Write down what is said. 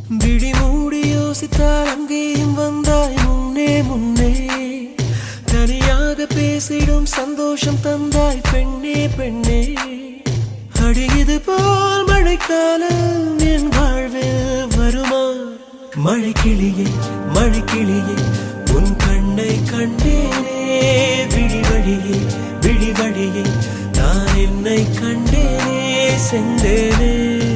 விழி மூடி யோசித்தால் அங்கேயும் வந்தாய் முன்னே முன்னே. தனியாக பேசிடும் சந்தோஷம் தந்தாய் பெண்ணே பெண்ணே. அடியது போல் மழைக்காலம் என் வாழ்வில் வருமா? மழைக்கிளியே மழைக்கிளியே உன் கண்ணை கண்டேனே. விழிவழியே விழிவழியே நான் என்னை கண்டேனே செந்தேனே.